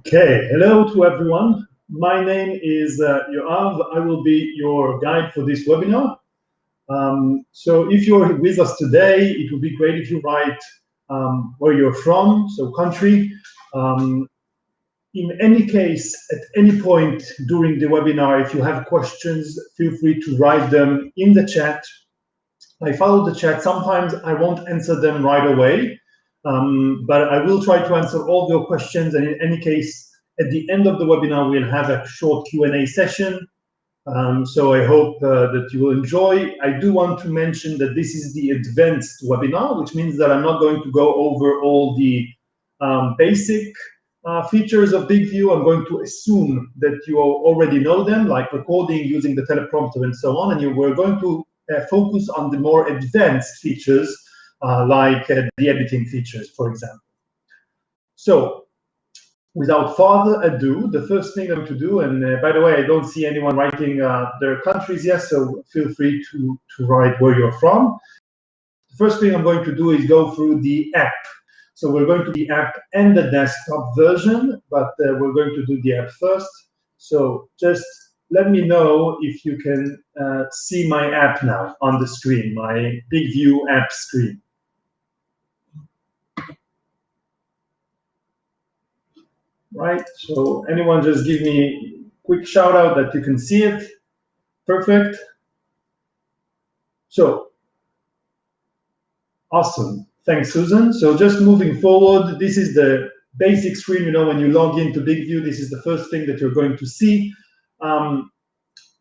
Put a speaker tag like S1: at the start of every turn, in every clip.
S1: Okay, hello to everyone. My name is Yoav. I will be your guide for this webinar. So if you're with us today, it would be great if you write where you're from, so country. In any case, at any point during the webinar, if you have questions, feel free to write them in the chat. I follow the chat. Sometimes I won't answer them right away. But I will try to answer all your questions, and in any case, at the end of the webinar, we'll have a short Q&A session. So I hope that you will enjoy. I do want to mention that this is the advanced webinar, which means that I'm not going to go over all the basic features of BIGVU. I'm going to assume that you already know them, like recording, using the teleprompter, and so on, and we're going to focus on the more advanced features, like the editing features, for example. So, without further ado, the first thing I'm going to do, and by the way, I don't see anyone writing their countries yet, so feel free to write where you're from. The first thing I'm going to do is go through the app. So we're going to do the app and the desktop version, but we're going to do the app first. So just let me know if you can see my app now on the screen, my BIGVU app screen. Right, so anyone just give me a quick shout out that you can see it. Perfect. So, awesome. Thanks, Susan. So just moving forward, this is the basic screen. You know, when you log into BIGVU, this is the first thing that you're going to see.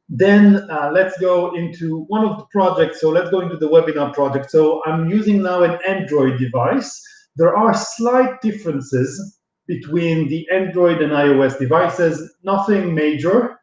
S1: Then let's go into one of the projects. So let's go into the webinar project. So I'm using now an Android device. There are slight differences between the Android and iOS devices, nothing major.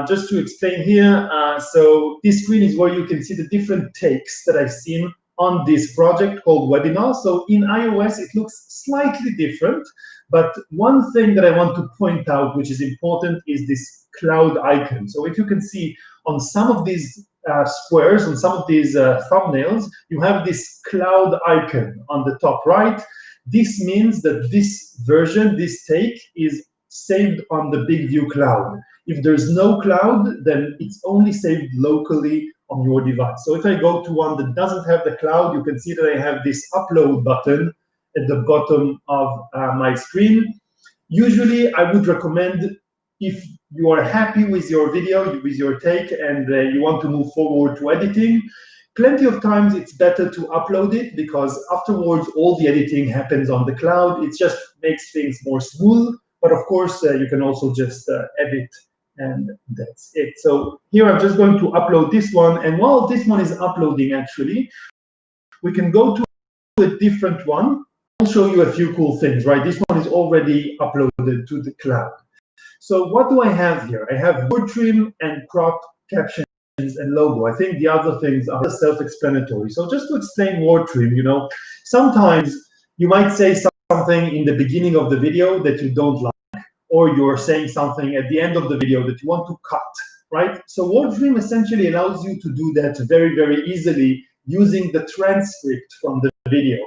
S1: Just to explain here, so this screen is where you can see the different takes that I've seen on this project called Webinar. So in iOS, it looks slightly different, but one thing that I want to point out, which is important, is this cloud icon. So if you can see on some of these squares, on some of these thumbnails, you have this cloud icon on the top right. This means that this version, this take, is saved on the BIGVU cloud. If there's no cloud, then it's only saved locally on your device. So if I go to one that doesn't have the cloud, you can see that I have this upload button at the bottom of my screen. Usually, I would recommend, if you are happy with your video, with your take, and you want to move forward to editing, plenty of times it's better to upload it, because afterwards all the editing happens on the cloud. It just makes things more smooth. But of course, you can also just edit, and that's it. So here I'm just going to upload this one. And while this one is uploading, actually, we can go to a different one. I'll show you a few cool things, right? This one is already uploaded to the cloud. So what do I have here? I have word trim and crop captions and logo. I think the other things are self-explanatory. So just to explain word trim, you know, sometimes you might say something in the beginning of the video that you don't like, or you're saying something at the end of the video that you want to cut, right? So word trim essentially allows you to do that very, very easily using the transcript from the video.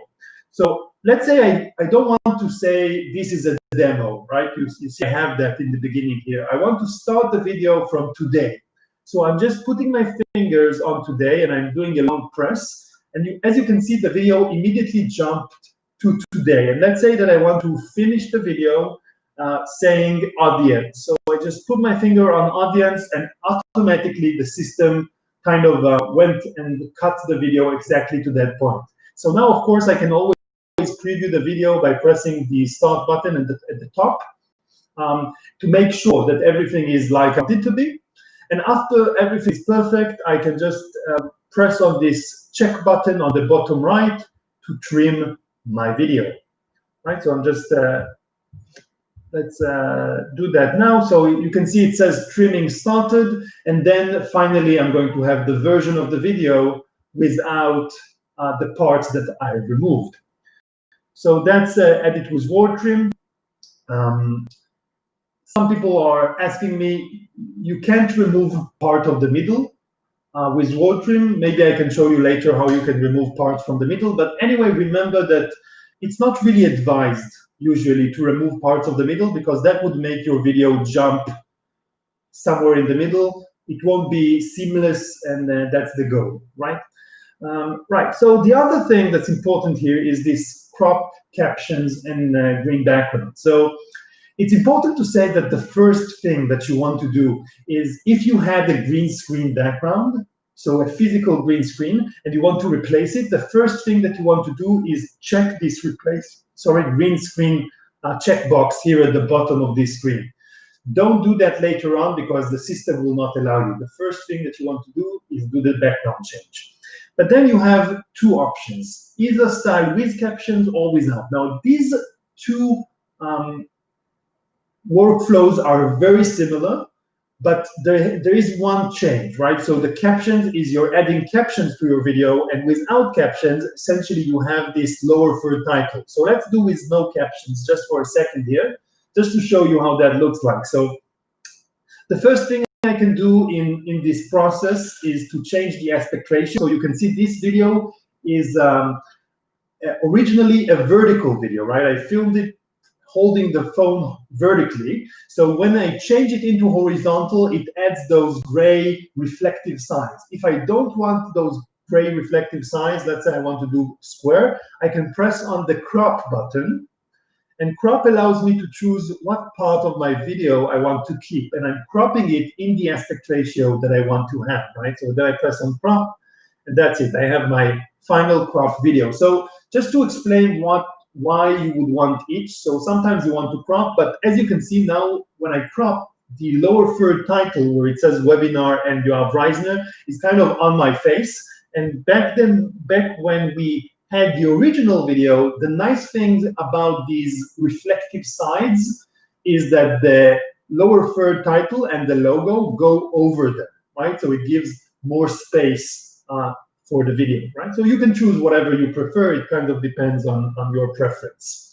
S1: So let's say I don't want to say this is a demo, right? You see I have that in the beginning here. I want to start the video from today. So I'm just putting my fingers on today, and I'm doing a long press. And as you can see, the video immediately jumped to today. And let's say that I want to finish the video saying audience. So I just put my finger on audience, and automatically the system kind of went and cut the video exactly to that point. So now, of course, I can always preview the video by pressing the start button at the top to make sure that everything is like I want it to be. And after everything is perfect, I can just press on this check button on the bottom right to trim my video. Right, so I'm just, let's do that now. So you can see it says trimming started, and then finally I'm going to have the version of the video without the parts that I removed. So that's edit with word trim. Some people are asking me, you can't remove part of the middle with word trim. Maybe I can show you later how you can remove parts from the middle. But anyway, remember that it's not really advised usually to remove parts of the middle, because that would make your video jump somewhere in the middle. It won't be seamless, and that's the goal, right? Right, so the other thing that's important here is this crop captions and green background. So it's important to say that the first thing that you want to do is, if you had a green screen background, so a physical green screen, and you want to replace it, the first thing that you want to do is check this green screen checkbox here at the bottom of this screen. Don't do that later on, because the system will not allow you. The first thing that you want to do is do the background change. But then you have two options, either style with captions or without. Now, these two workflows are very similar, but there is one change, right? So the captions is you're adding captions to your video, and without captions, essentially you have this lower third title. So let's do with no captions just for a second here, just to show you how that looks like. So the first thing I can do in this process is to change the aspect ratio. So you can see this video is originally a vertical video, right? I filmed it holding the phone vertically. So when I change it into horizontal, it adds those gray reflective sides. If I don't want those gray reflective sides, let's say I want to do square, I can press on the crop button, and crop allows me to choose what part of my video I want to keep, and I'm cropping it in the aspect ratio that I want to have, right? So then I press on crop, and that's it. I have my final crop video. So just to explain why you would want each. So sometimes you want to crop, but as you can see now, when I crop, the lower third title where it says webinar and Yoav Reisner is kind of on my face. And back when we had the original video, the nice thing about these reflective sides is that the lower third title and the logo go over them, right? So it gives more space for the video, right? So you can choose whatever you prefer. It kind of depends on your preference.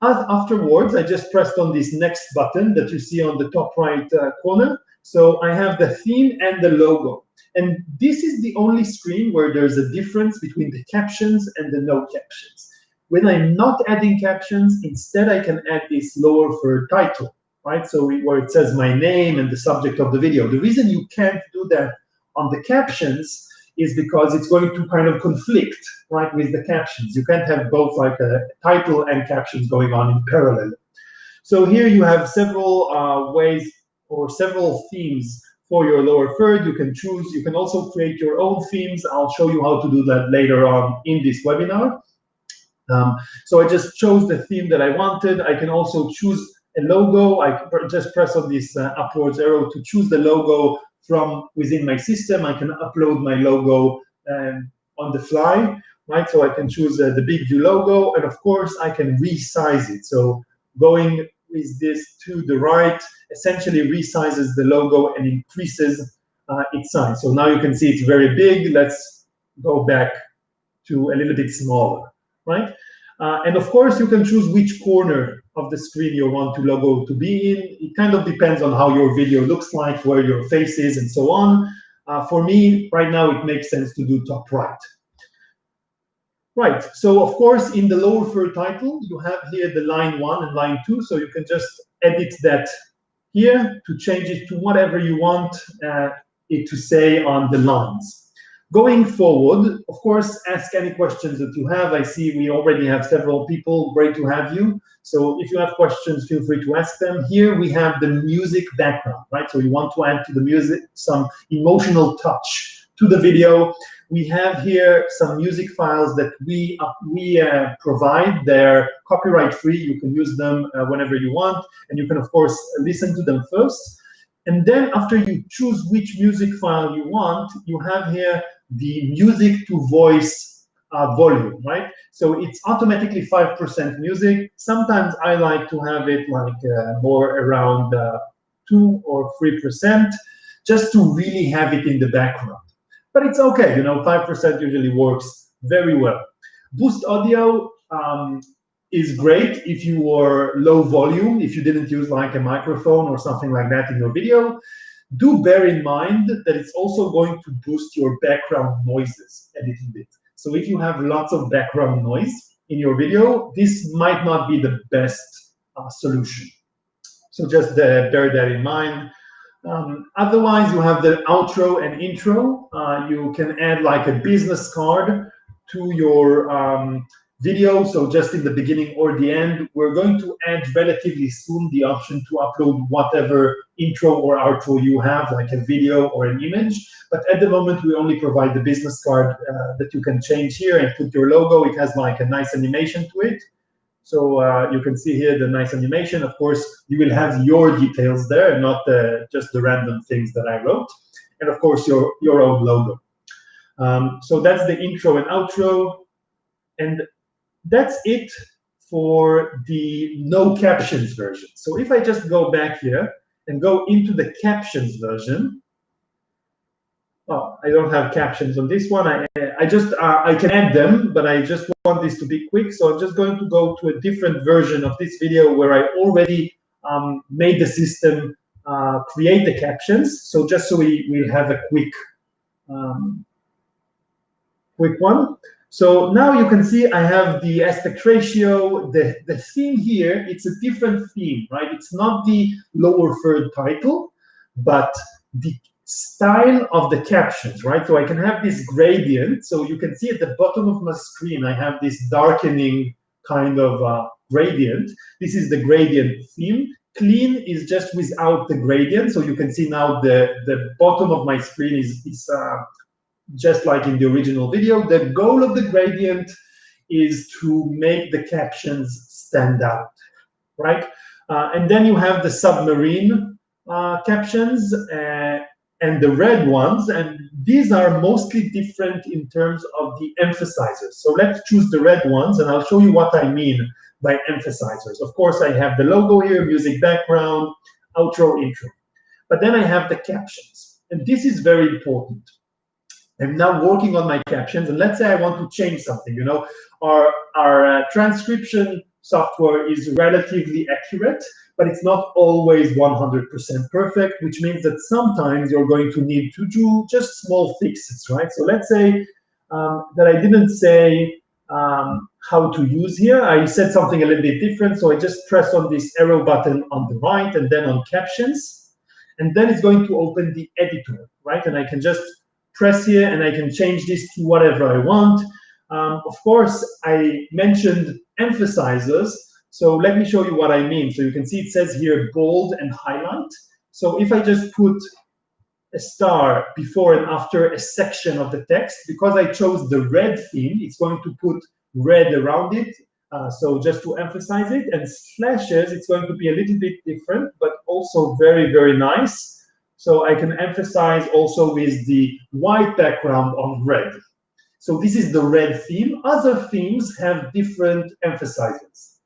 S1: Afterwards, I just pressed on this next button that you see on the top right corner. So I have the theme and the logo. And this is the only screen where there's a difference between the captions and the no captions. When I'm not adding captions, instead I can add this lower third title, right? So where it says my name and the subject of the video. The reason you can't do that on the captions is because it's going to kind of conflict, right, with the captions. You can't have both like a title and captions going on in parallel. So here you have several ways or several themes for your lower third. You can choose, you can also create your own themes. I'll show you how to do that later on in this webinar. So I just chose the theme that I wanted. I can also choose a logo. I just press on this upwards arrow to choose the logo from within my system. I can upload my logo on the fly, right? So I can choose the BIGVU logo, and of course I can resize it. So going with this to the right essentially resizes the logo and increases its size. So now you can see it's very big. Let's go back to a little bit smaller, right? And of course, you can choose which corner of the screen you want the logo to be in. It kind of depends on how your video looks like, where your face is, and so on. For me, right now, it makes sense to do top right. Right, so of course, in the lower third title, you have here the line 1 and line 2, so you can just edit that here to change it to whatever you want it to say on the lines. Going forward, of course, ask any questions that you have. I see we already have several people. Great to have you. So if you have questions, feel free to ask them. Here we have the music background, right? So you want to add to the music some emotional touch to the video. We have here some music files that we provide. They're copyright free. You can use them whenever you want. And you can, of course, listen to them first. And then after you choose which music file you want, you have here the music to voice volume, right? So it's automatically 5% music. Sometimes I like to have it like more around 2 or 3%, just to really have it in the background. But it's okay, you know, 5% usually works very well. Boost audio is great if you are low volume, if you didn't use like a microphone or something like that in your video. Do bear in mind that it's also going to boost your background noises a little bit. So if you have lots of background noise, in your video, this might not be the best solution. So just bear that in mind. Otherwise, you have the outro and intro. You can add like a business card to your video. So just in the beginning or the end, we're going to add relatively soon the option to upload whatever intro or outro you have, like a video or an image. But at the moment, we only provide the business card that you can change here and put your logo. It has like a nice animation to it. So you can see here the nice animation. Of course, you will have your details there and not just the random things that I wrote. And of course, your own logo. So that's the intro and outro. And that's it for the no captions version. So if I just go back here and go into the captions version, oh, I don't have captions on this one. I can add them, but I just want this to be quick. So I'm just going to go to a different version of this video where I already made the system create the captions. So just so we'll have a quick one. So now you can see I have the aspect ratio, the theme here, it's a different theme, right? It's not the lower third title, but the style of the captions, right? So I can have this gradient. So you can see at the bottom of my screen, I have this darkening kind of gradient. This is the gradient theme. Clean is just without the gradient. So you can see now the bottom of my screen is just like in the original video. The goal of the gradient is to make the captions stand out, right? And then you have the submarine captions and the red ones, and these are mostly different in terms of the emphasizers. So let's choose the red ones, and I'll show you what I mean by emphasizers. Of course, I have the logo here, music background, outro, intro. But then I have the captions, and this is very important. I'm now working on my captions, and let's say I want to change something. You know, our transcription software is relatively accurate, but it's not always 100% perfect, which means that sometimes you're going to need to do just small fixes, right? So let's say that I didn't say how to use here. I said something a little bit different, so I just press on this arrow button on the right and then on captions, and then it's going to open the editor, right? And I can just press here and I can change this to whatever I want. Of course, I mentioned emphasizers, so let me show you what I mean. So you can see it says here bold and highlight. So if I just put a star before and after a section of the text, because I chose the red theme, it's going to put red around it. So just to emphasize it, and slashes, it's going to be a little bit different, but also very, very nice. So I can emphasize also with the white background on red. So this is the red theme. Other themes have different emphasizers,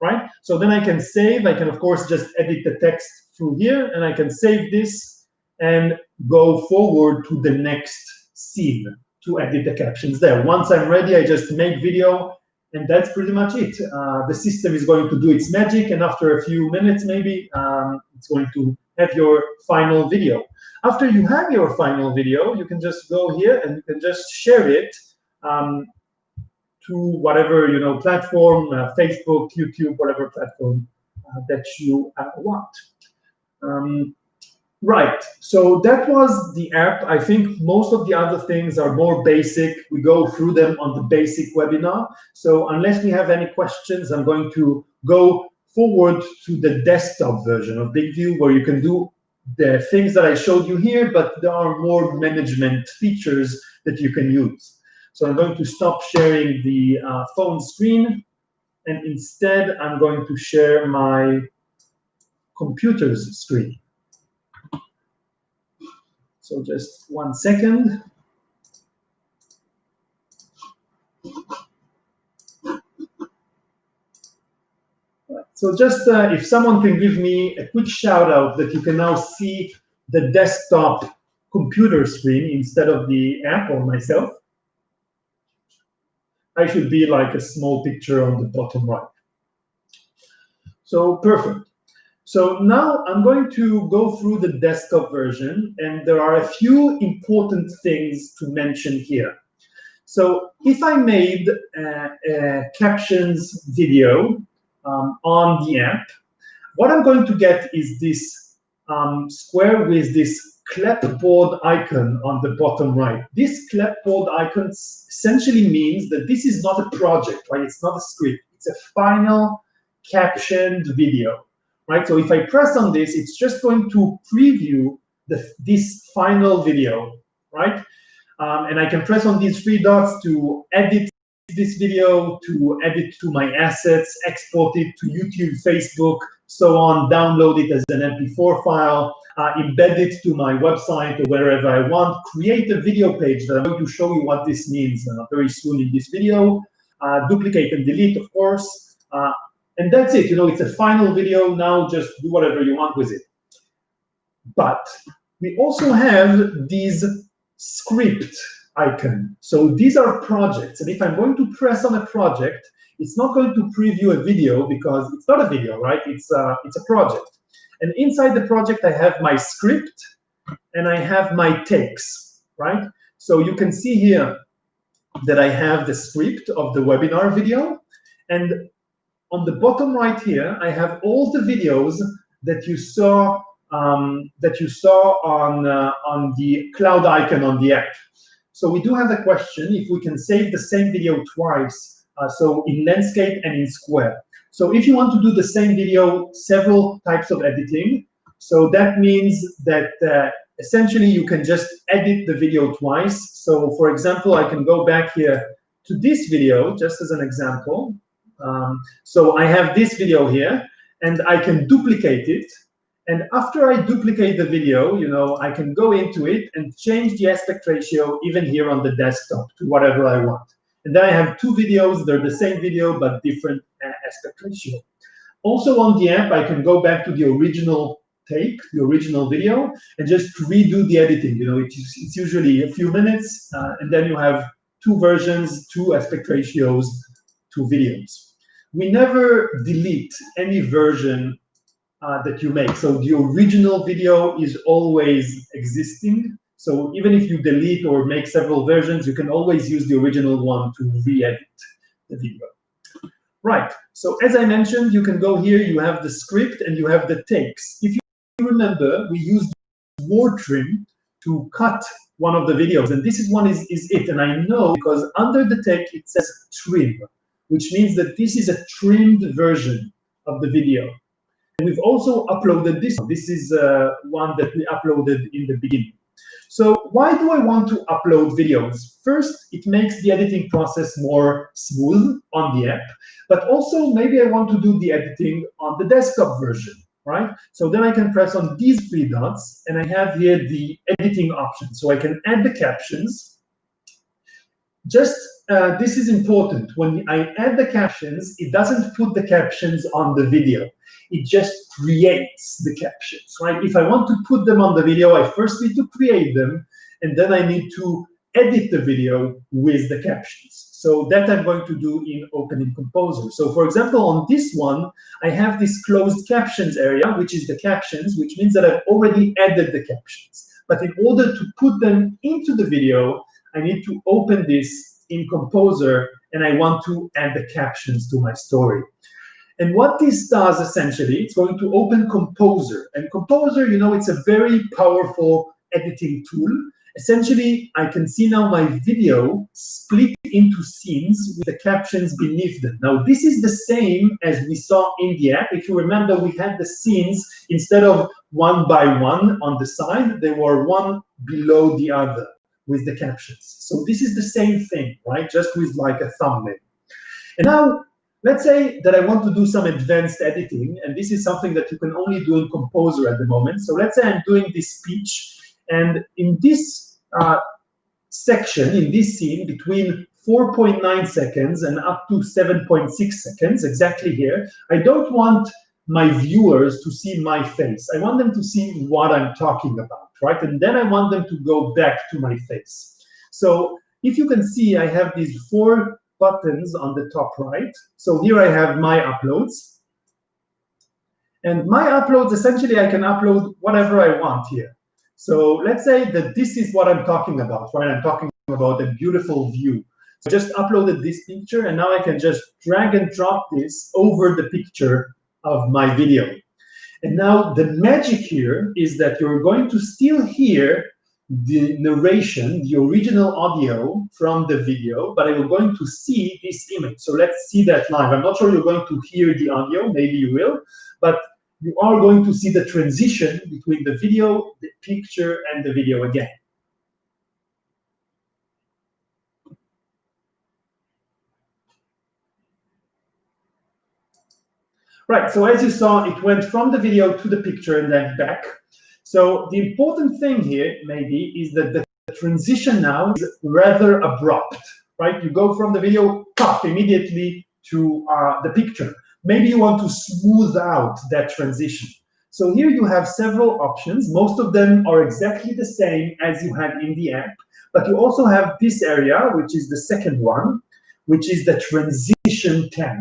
S1: right? So then I can save. I can, of course, just edit the text through here, and I can save this and go forward to the next scene to edit the captions there. Once I'm ready, I just make video, and that's pretty much it. The system is going to do its magic, and after a few minutes, maybe, it's going to have your final video. After you have your final video, you can just go here and you can just share it to whatever, you know, platform, Facebook, YouTube, whatever platform that you want. Right, so that was the app. I think most of the other things are more basic. We go through them on the basic webinar. So unless we have any questions, I'm going to go forward to the desktop version of BIGVU, where you can do the things that I showed you here, but there are more management features that you can use. So I'm going to stop sharing the phone screen, and instead I'm going to share my computer's screen. So just 1 second. So just if someone can give me a quick shout out that you can now see the desktop computer screen instead of the app or myself. I should be like a small picture on the bottom right. So perfect. So now I'm going to go through the desktop version, and there are a few important things to mention here. So if I made a captions video on the app, what I'm going to get is this square with this clapboard icon on the bottom right. This clapboard icon essentially means that this is not a project, right? It's not a script. It's a final captioned video, right? So if I press on this, it's just going to preview this final video, right? And I can press on these three dots to edit this video, to edit to my assets, export it to YouTube, Facebook, so on, download it as an MP4 file, embed it to my website or wherever I want, create a video page that I'm going to show you what this means very soon in this video, duplicate and delete, of course, and that's it. You know, it's a final video. Now just do whatever you want with it. But we also have these script icon. So these are projects, and if I'm going to press on a project, it's not going to preview a video because it's not a video, right? It's a project. And inside the project, I have my script and I have my takes, right? So you can see here that I have the script of the webinar video, and on the bottom right here, I have all the videos that you saw on the cloud icon on the app. So we do have a question if we can save the same video twice, so in landscape and in square. So if you want to do the same video, several types of editing. So that means that essentially you can just edit the video twice. So for example, I can go back here to this video, just as an example. So I have this video here, and I can duplicate it. And after I duplicate the video, you know, I can go into it and change the aspect ratio even here on the desktop to whatever I want. And then I have two videos. They're the same video, but different aspect ratio. Also on the app, I can go back to the original take, the original video, and just redo the editing. You know, it's usually a few minutes, and then you have two versions, two aspect ratios, two videos. We never delete any version that you make. So the original video is always existing. So even if you delete or make several versions, you can always use the original one to re-edit the video. Right, so as I mentioned, you can go here, you have the script and you have the takes. If you remember, we used word trim to cut one of the videos, and this one is it. And I know because under the text it says trim, which means that this is a trimmed version of the video. And we've also uploaded this one. This is one that we uploaded in the beginning. So why do I want to upload videos? First, it makes the editing process more smooth on the app, but also maybe I want to do the editing on the desktop version, right? So then I can press on these three dots, and I have here the editing options. So I can add the captions. Just this is important. When I add the captions, it doesn't put the captions on the video. It just creates the captions, right? If I want to put them on the video, I first need to create them, and then I need to edit the video with the captions. So that I'm going to do in Opening Composer. So for example, on this one, I have this closed captions area, which is the captions, which means that I've already added the captions. But in order to put them into the video, I need to open this in Composer, and I want to add the captions to my story. And what this does, essentially, it's going to open Composer. And Composer, you know, it's a very powerful editing tool. Essentially, I can see now my video split into scenes with the captions beneath them. Now, this is the same as we saw in the app. If you remember, we had the scenes, instead of one by one on the side, they were one below the other with the captions. So this is the same thing, right? Just with like a thumbnail. And now, let's say that I want to do some advanced editing, and this is something that you can only do in Composer at the moment. So let's say I'm doing this speech, and in this section, in this scene, between 4.9 seconds and up to 7.6 seconds, exactly here, I don't want my viewers to see my face. I want them to see what I'm talking about, right? And then I want them to go back to my face. So if you can see, I have these 4 buttons on the top right. So here I have my uploads. And my uploads, essentially, I can upload whatever I want here. So let's say that this is what I'm talking about, right? I'm talking about a beautiful view. just uploaded this picture, and now I can just drag and drop this over the picture of my video. And now the magic here is that you're going to still hear the narration, the original audio from the video, but you're going to see this image. So let's see that live. I'm not sure you're going to hear the audio, maybe you will, but you are going to see the transition between the video, the picture, and the video again. Right, so as you saw, it went from the video to the picture and then back. So the important thing here, maybe, is that the transition now is rather abrupt, right? You go from the video, pop, immediately to the picture. Maybe you want to smooth out that transition. So here you have several options. Most of them are exactly the same as you had in the app, but you also have this area, which is the second one, which is the transition tab.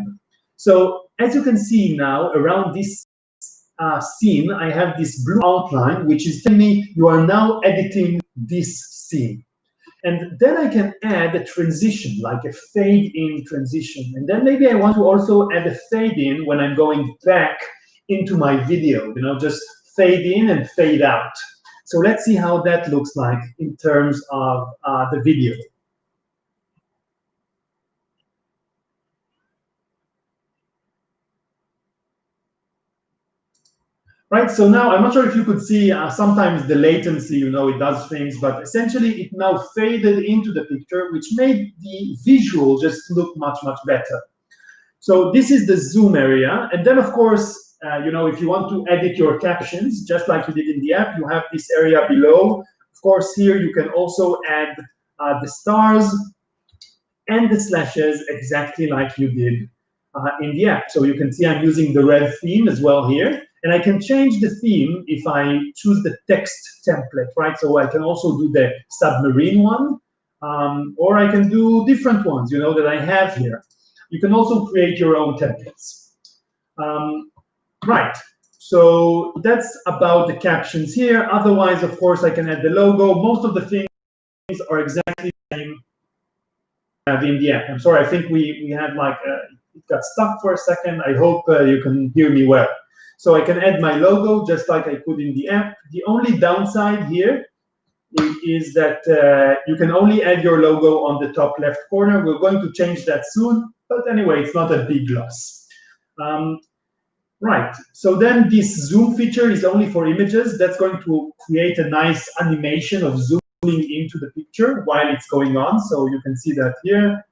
S1: So as you can see now, around this scene, I have this blue outline, which is telling me you are now editing this scene. And then I can add a transition, like a fade-in transition. And then maybe I want to also add a fade-in when I'm going back into my video, you know, just fade in and fade out. So let's see how that looks like in terms of the video. Right, so now I'm not sure if you could see, sometimes the latency, you know, it does things, but essentially it now faded into the picture, which made the visual just look much, much better. So this is the zoom area. And then, of course, you know, if you want to edit your captions, just like you did in the app, you have this area below. Of course, here you can also add the stars and the slashes exactly like you did in the app. So you can see I'm using the red theme as well here. And I can change the theme if I choose the text template, right? So I can also do the submarine one, or I can do different ones, you know, that I have here. You can also create your own templates. Right, so that's about the captions here. Otherwise, of course, I can add the logo. Most of the things are exactly the same in the app. I'm sorry, I think we had like, it got stuck for a second. I hope you can hear me well. So I can add my logo just like I could in the app. The only downside here is that you can only add your logo on the top left corner. We're going to change that soon, but anyway, it's not a big loss. Right, so then this zoom feature is only for images. That's going to create a nice animation of zooming into the picture while it's going on. So you can see that here.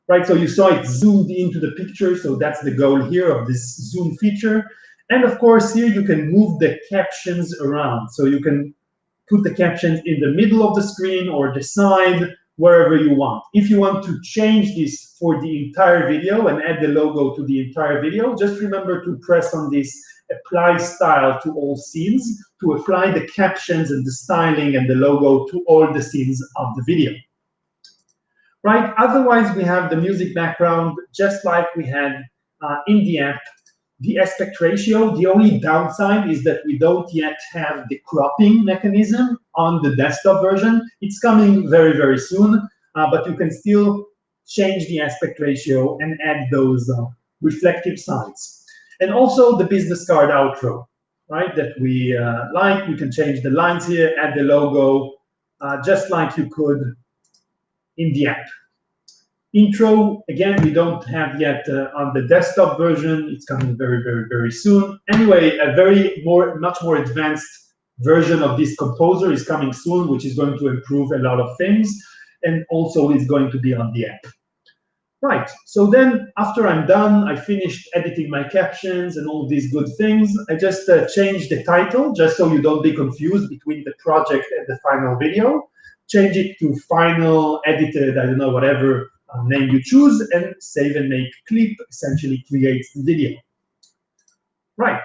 S1: Right, so you saw it zoomed into the picture, so that's the goal here of this zoom feature. And of course, here you can move the captions around. So you can put the captions in the middle of the screen or the side, wherever you want. If you want to change this for the entire video and add the logo to the entire video, just remember to press on this apply style to all scenes to apply the captions and the styling and the logo to all the scenes of the video. Right, otherwise we have the music background just like we had in the app. The aspect ratio, the only downside is that we don't yet have the cropping mechanism on the desktop version. It's coming very, very soon, but you can still change the aspect ratio and add those reflective sides. And also the business card outro, right, that we like. We can change the lines here, add the logo, just like you could in the app. Intro, again, we don't have yet on the desktop version. It's coming very, very, very soon. Anyway, a much more advanced version of this composer is coming soon, which is going to improve a lot of things, and also is going to be on the app. Right, so then after I'm done, I finished editing my captions and all these good things. I just changed the title, just so you don't be confused between the project and the final video. Change it to final, edited, I don't know, whatever name you choose, and save and make clip essentially creates the video. Right.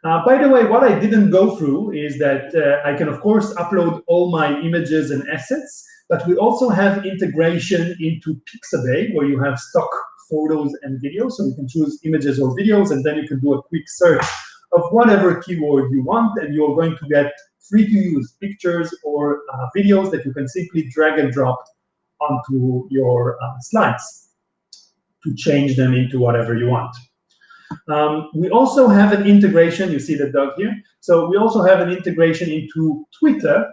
S1: By the way, what I didn't go through is that I can, of course, upload all my images and assets, but we also have integration into Pixabay, where you have stock photos and videos. So you can choose images or videos, and then you can do a quick search of whatever keyword you want, and you're going to get free-to-use pictures or videos that you can simply drag and drop onto your slides to change them into whatever you want. We also have an integration, you see the dog here. So we also have an integration into Twitter.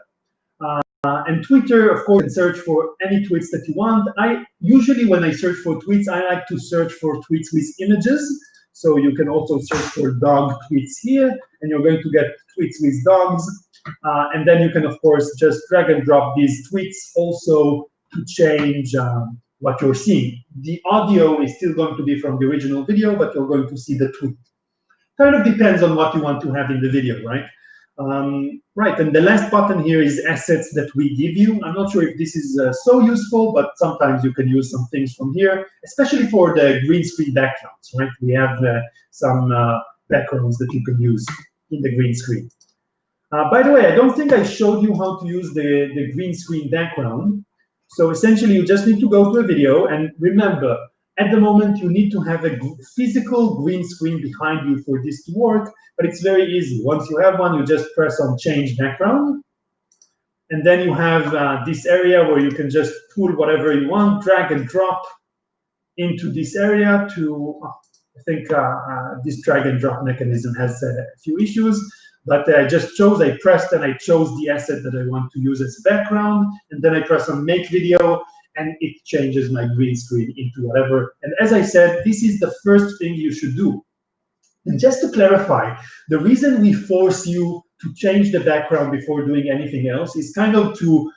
S1: And Twitter, of course, you can search for any tweets that you want. Usually when I search for tweets, I like to search for tweets with images. So you can also search for dog tweets here, and you're going to get tweets with dogs. And then you can, of course, just drag and drop these tweets also to change what you're seeing. The audio is still going to be from the original video, but you're going to see the tweet. Kind of depends on what you want to have in the video, right? Right, and the last button here is assets that we give you. I'm not sure if this is so useful, but sometimes you can use some things from here, especially for the green screen backgrounds, right? We have some backgrounds that you can use in the green screen. By the way, I don't think I showed you how to use the green screen background. So essentially, you just need to go to a video, and remember, at the moment, you need to have a physical green screen behind you for this to work, but it's very easy. Once you have one, you just press on Change Background, and then you have this area where you can just pull whatever you want, drag and drop into this area to, I think this drag and drop mechanism has a few issues, but I pressed and I chose the asset that I want to use as a background, and then I press on Make Video, and it changes my green screen into whatever. And as I said, this is the first thing you should do. And just to clarify, the reason we force you to change the background before doing anything else is kind of to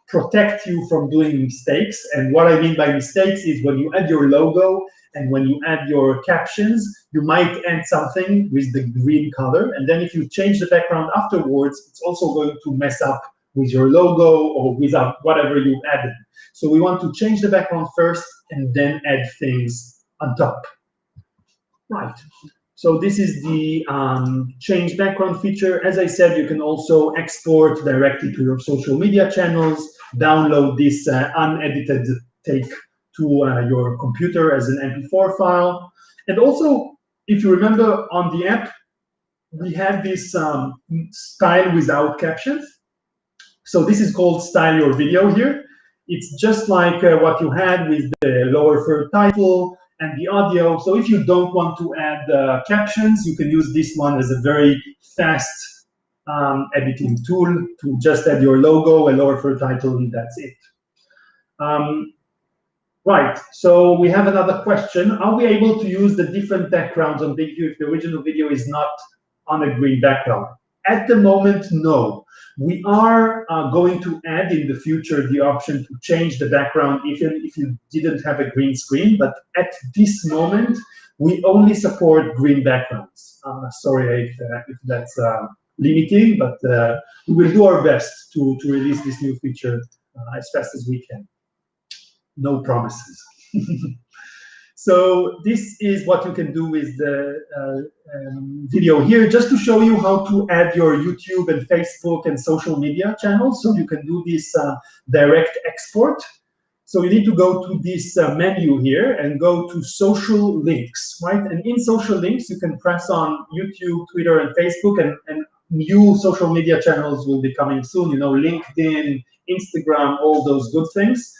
S1: protect you from doing mistakes. And what I mean by mistakes is when you add your logo and when you add your captions, you might add something with the green color. And then if you change the background afterwards, it's also going to mess up with your logo or with whatever you added. So we want to change the background first and then add things on top. Right. So this is the change background feature. As I said, you can also export directly to your social media channels, download this unedited take to your computer as an MP4 file. And also, if you remember on the app, we have this style without captions. So this is called Style Your Video here. It's just like what you had with the lower third title and the audio. So if you don't want to add captions, you can use this one as a very fast editing tool to just add your logo, a lower third title, and that's it. Right, so we have another question. Are we able to use the different backgrounds on BIGVU if the original video is not on a green background? At the moment, no. We are going to add in the future the option to change the background even if you didn't have a green screen, but at this moment, we only support green backgrounds. Sorry if that's limiting, but we will do our best to release this new feature as fast as we can. No promises. So this is what you can do with the video here, just to show you how to add your YouTube and Facebook and social media channels. So you can do this direct export. So you need to go to this menu here and go to social links, right? And in social links, you can press on YouTube, Twitter, and Facebook, and new social media channels will be coming soon, you know, LinkedIn, Instagram, all those good things.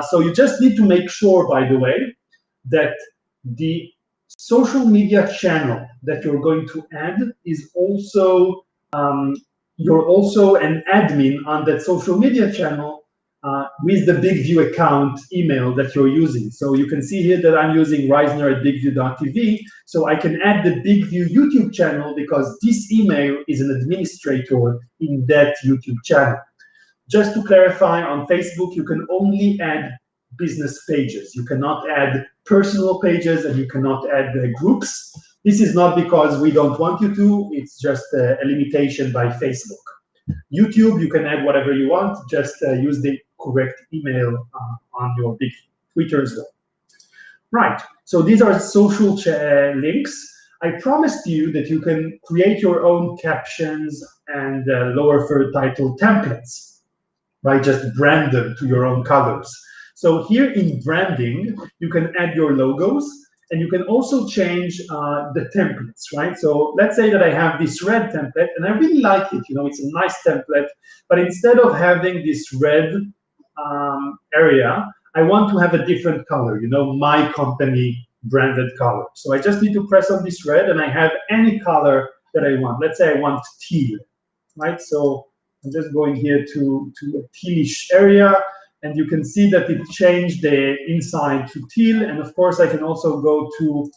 S1: So you just need to make sure, by the way, that the social media channel that you're going to add is also, you're also an admin on that social media channel with the BIGVU account email that you're using. So you can see here that I'm using reisner@bigvu.tv, so I can add the BIGVU YouTube channel because this email is an administrator in that YouTube channel. Just to clarify, on Facebook, you can only add business pages. You cannot add personal pages and you cannot add groups. This is not because we don't want you to, it's just a limitation by Facebook. YouTube, you can add whatever you want, just use the correct email on your big Twitter as well. Right, so these are social links. I promised you that you can create your own captions and lower third title templates, right? Just brand them to your own colors. So here in branding, you can add your logos, And you can also change the templates, right? So let's say that I have this red template, and I really like it. It's a nice template, but instead of having this red area, I want to have a different color, my company branded color. So I just need to press on this red, and I have any color that I want. Let's say I want teal, right? So I'm just going here to a tealish area, and you can see that it changed the inside to teal. And of course, I can also go to,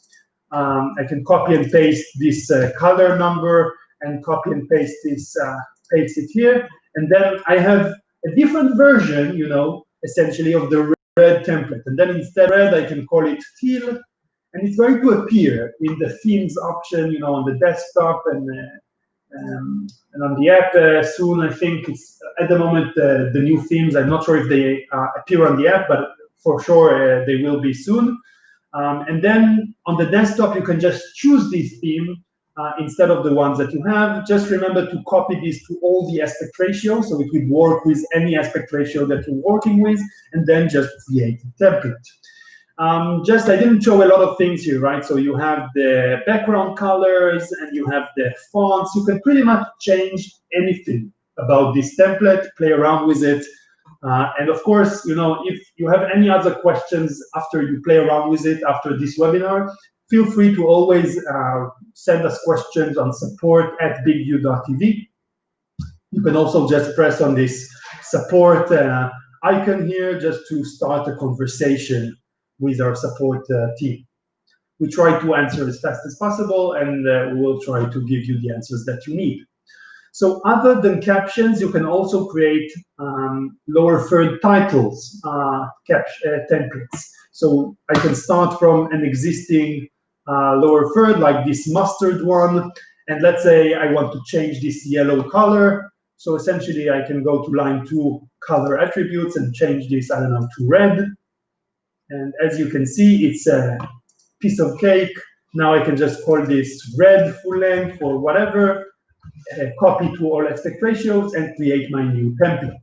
S1: I can copy and paste this color number and copy and paste this, paste it here. And then I have a different version, essentially of the red template. And then instead of red, I can call it teal. And it's going to appear in the themes option, on the desktop and on the app soon. I think it's at the moment the new themes. I'm not sure if they appear on the app, but for sure they will be soon. And then on the desktop, you can just choose this theme instead of the ones that you have. Just remember to copy this to all the aspect ratio, so it would work with any aspect ratio that you're working with, and then just create a template. I didn't show a lot of things here, right? So you have the background colors and you have the fonts. You can pretty much change anything about this template, play around with it. And of course, if you have any other questions after you play around with it after this webinar, feel free to always send us questions on support@bigview.tv. You can also just press on this support icon here just to start a conversation with our support team. We try to answer as fast as possible, and we will try to give you the answers that you need. So other than captions, you can also create lower third titles templates. So I can start from an existing lower third, like this mustard one, and let's say I want to change this yellow color. So essentially, I can go to line 2, color attributes, and change this, I don't know, to red. And as you can see, it's a piece of cake. Now I can just call this red full length or whatever, copy to all aspect ratios, and create my new template.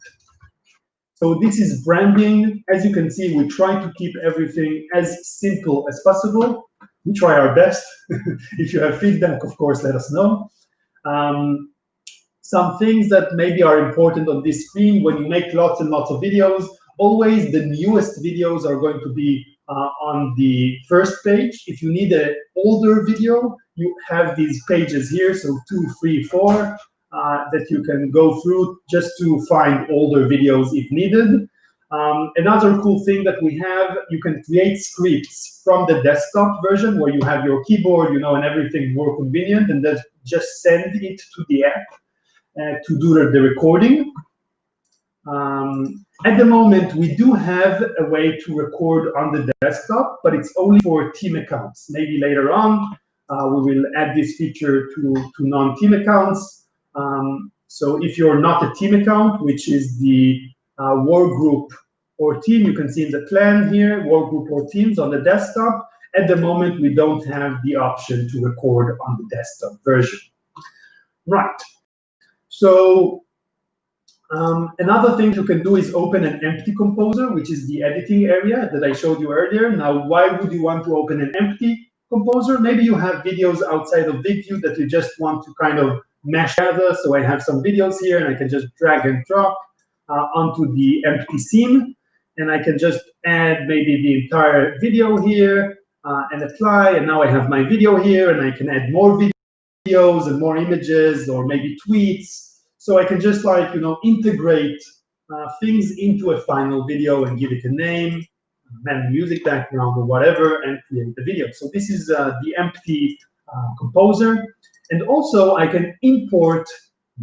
S1: So this is branding. As you can see, we try to keep everything as simple as possible. We try our best. If you have feedback, of course, let us know. Some things that maybe are important on this screen: when you make lots and lots of videos, always the newest videos are going to be on the first page. If you need an older video, you have these pages here, so 2, 3, 4, that you can go through just to find older videos if needed. Another cool thing that we have, you can create scripts from the desktop version where you have your keyboard, and everything more convenient, and then just send it to the app to do the recording. At the moment, we do have a way to record on the desktop, but it's only for team accounts. Maybe later on, we will add this feature to non-team accounts. So if you're not a team account, which is the work group or team, you can see in the plan here, work group or teams on the desktop. At the moment, we don't have the option to record on the desktop version. Right. So another thing you can do is open an empty composer, which is the editing area that I showed you earlier. Now, why would you want to open an empty composer? Maybe you have videos outside of BIGVU that you just want to kind of mesh together. So I have some videos here, and I can just drag and drop onto the empty scene. And I can just add maybe the entire video here and apply. And now I have my video here, and I can add more videos and more images, or maybe tweets. So I can just integrate things into a final video and give it a name, and music background or whatever, and create the video. So this is the empty composer. And also I can import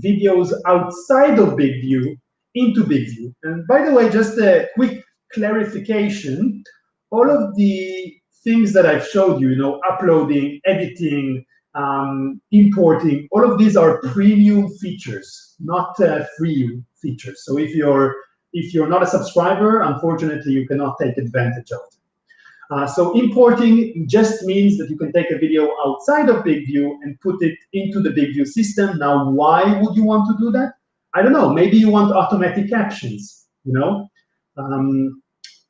S1: videos outside of BIGVU into BIGVU. And by the way, just a quick clarification, all of the things that I've showed you, uploading, editing, importing, all of these are premium features, not free features. So if you're not a subscriber, unfortunately, you cannot take advantage of it. So importing just means that you can take a video outside of BIGVU and put it into the BIGVU system. Now, why would you want to do that? I don't know. Maybe you want automatic captions,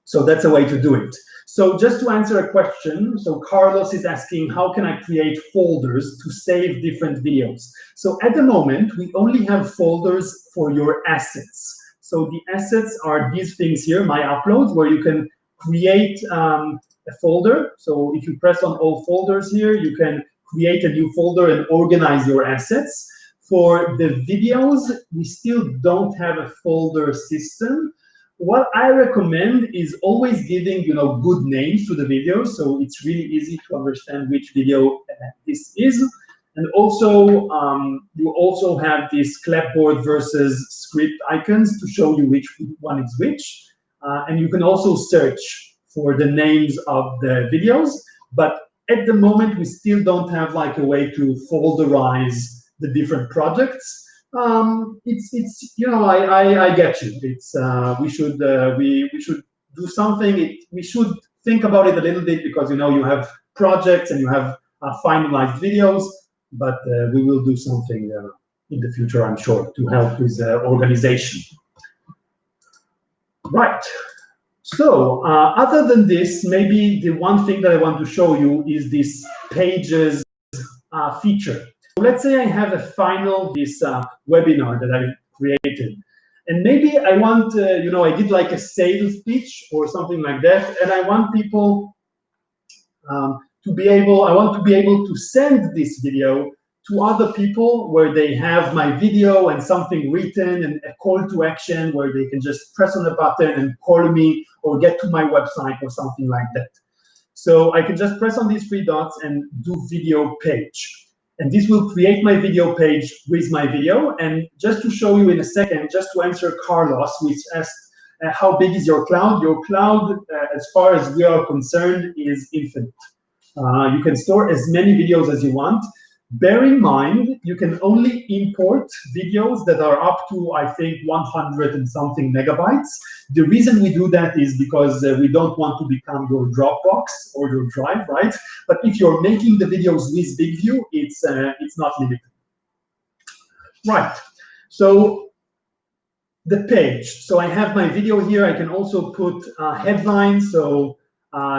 S1: So So that's a way to do it. So just to answer a question, so Carlos is asking, how can I create folders to save different videos? So at the moment, we only have folders for your assets. So the assets are these things here, my uploads, where you can create a folder. So if you press on all folders here, you can create a new folder and organize your assets. For the videos, we still don't have a folder system. What I recommend is always giving, good names to the videos, so it's really easy to understand which video this is. And also, you also have this clapboard versus script icons to show you which one is which. And you can also search for the names of the videos. But at the moment, we still don't have like a way to folderize the different projects. I get you. It's we should do something. We should think about it a little bit because you have projects and you have finalized videos, but we will do something in the future, I'm sure, to help with organization. Right. So other than this, maybe the one thing that I want to show you is this pages feature. Let's say I have a this webinar that I created, and maybe I want, I did like a sales pitch or something like that, and I want people to be able to send this video to other people where they have my video and something written and a call to action where they can just press on the button and call me or get to my website or something like that. So I can just press on these three dots and do video page. And this will create my video page with my video. And just to show you in a second, just to answer Carlos, which asked, how big is your cloud? Your cloud, as far as we are concerned, is infinite. You can store as many videos as you want. Bear in mind, you can only import videos that are up to, I think, 100 and something megabytes. The reason we do that is because we don't want to become your Dropbox or your Drive, right? But if you're making the videos with BIGVU, it's not limited. Right. So the page. So I have my video here. I can also put headlines. So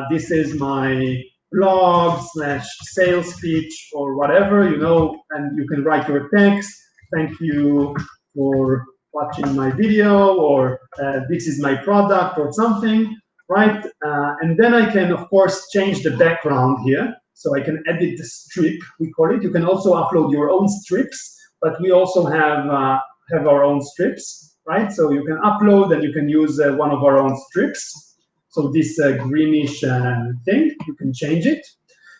S1: this is my blog / sales pitch or whatever, and you can write your text. Thank you for watching my video, or this is my product or something, right? And then I can, of course, change the background here. So I can edit the strip, we call it. You can also upload your own strips, but we also have our own strips, right? So you can upload and you can use one of our own strips. So this greenish thing, you can change it.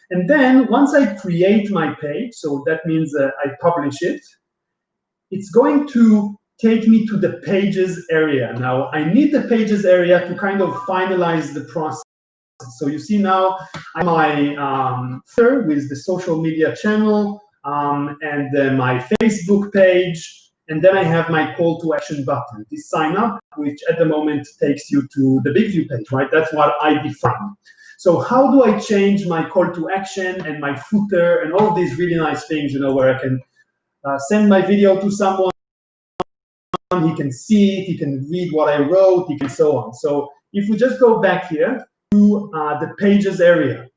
S1: And then once I create my page, so that means I publish it, it's going to take me to the pages area. Now, I need the pages area to kind of finalize the process. So you see now, I'm my with the social media channel and my Facebook page. And then I have my call to action button, this sign up, which at the moment takes you to the BIGVU page, right? That's what I define. So how do I change my call to action and my footer and all these really nice things, where I can send my video to someone, he can see it, he can read what I wrote, he can so on. So if we just go back here to the pages area,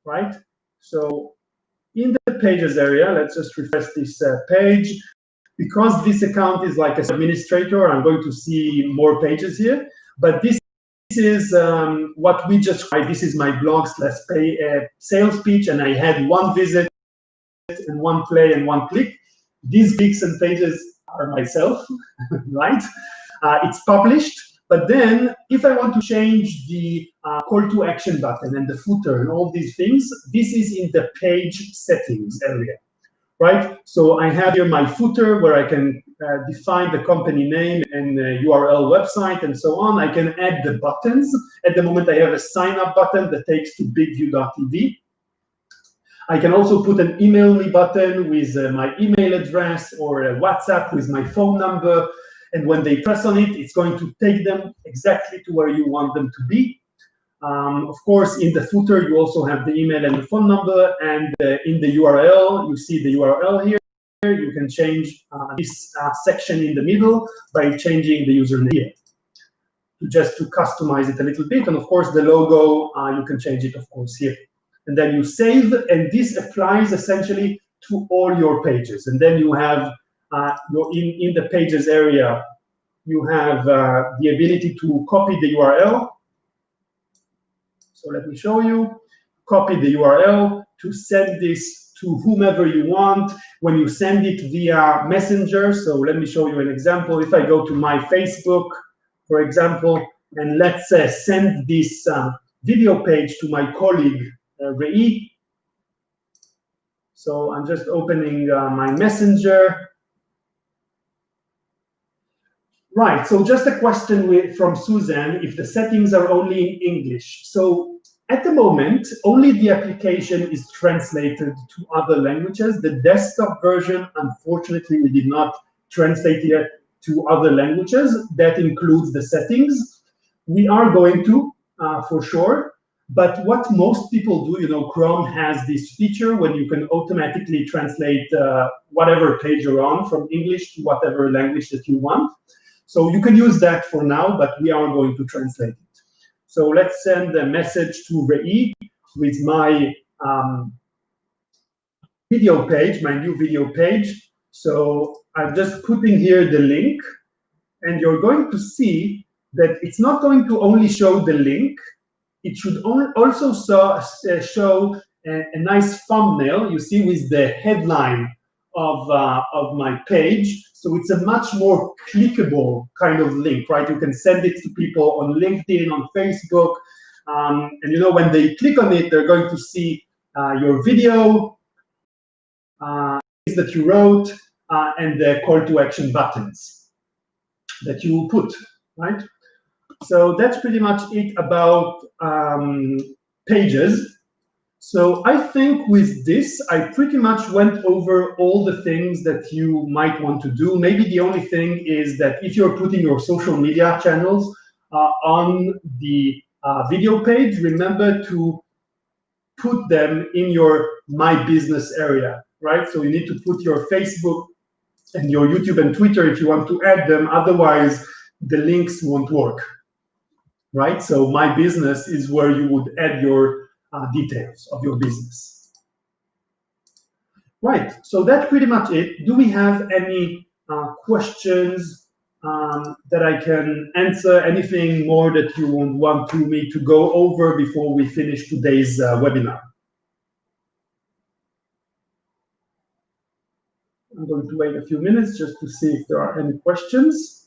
S1: right? So in the pages area, let's just refresh this page. Because this account is like an administrator, I'm going to see more pages here. But this is what we just tried. This is my blog / sales pitch, and I had one visit and one play and one click. These clicks and pages are myself, right? It's published. But then if I want to change the call to action button and the footer and all these things, this is in the page settings area. Right, so I have here my footer where I can define the company name and URL, website, and so on. I can add the buttons. At the moment, I have a sign up button that takes to bigview.tv. I can also put an email me button with my email address or a WhatsApp with my phone number. And when they press on it, it's going to take them exactly to where you want them to be. Of course, in the footer, you also have the email and the phone number, and in the URL, you see the URL here. You can change this section in the middle by changing the username here. just to customize it a little bit. And of course, the logo, you can change it, of course, here. And then you save, and this applies essentially to all your pages. And then you have, in the pages area, you have the ability to copy the URL. So let me show you. Copy the URL to send this to whomever you want. When you send it via Messenger, so let me show you an example. If I go to my Facebook, for example, and let's send this video page to my colleague, Rei. So I'm just opening my Messenger. Right, so just a question from Susan, if the settings are only in English. So at the moment, only the application is translated to other languages. The desktop version, unfortunately, we did not translate yet to other languages. That includes the settings. We are going to, for sure. But what most people do, you know, Chrome has this feature when you can automatically translate whatever page you're on from English to whatever language that you want. So you can use that for now, but we are going to translate it. So let's send a message to Rei with my video page, my new video page. So I'm just putting here the link, and you're going to see that it's not going to only show the link. It should also show a nice thumbnail, you see, with the headline of my page. So it's a much more clickable kind of link, right? You can send it to people on LinkedIn, on Facebook. And you know, when they click on it, they're going to see your video that you wrote and the call to action buttons that you put, right? So that's pretty much it about pages. So I think with this, I pretty much went over all the things that you might want to do. Maybe the only thing is that if you're putting your social media channels on the video page, remember to put them in your My Business area, right? So you need to put your Facebook and your YouTube and Twitter if you want to add them. Otherwise, the links won't work, right? So My Business is where you would add your details of your business. Right, so that's pretty much it. Do we have any questions that I can answer? Anything more that you would want me to go over before we finish today's webinar? I'm going to wait a few minutes just to see if there are any questions.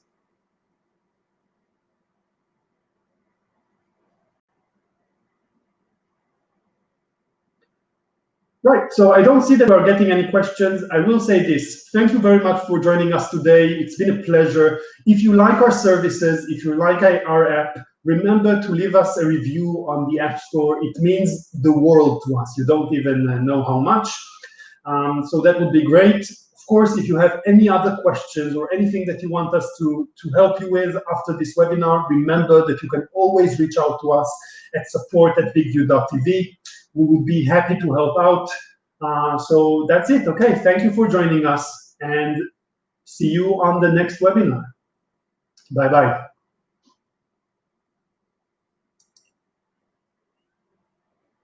S1: Right, so I don't see that we're getting any questions. I will say this. Thank you very much for joining us today. It's been a pleasure. If you like our services, if you like our app, remember to leave us a review on the App Store. It means the world to us. You don't even know how much. So that would be great. Of course, if you have any other questions or anything that you want us to help you with after this webinar, remember that you can always reach out to us at support@bigview.tv. We would be happy to help out. So that's it. Okay, thank you for joining us, and see you on the next webinar. Bye-bye.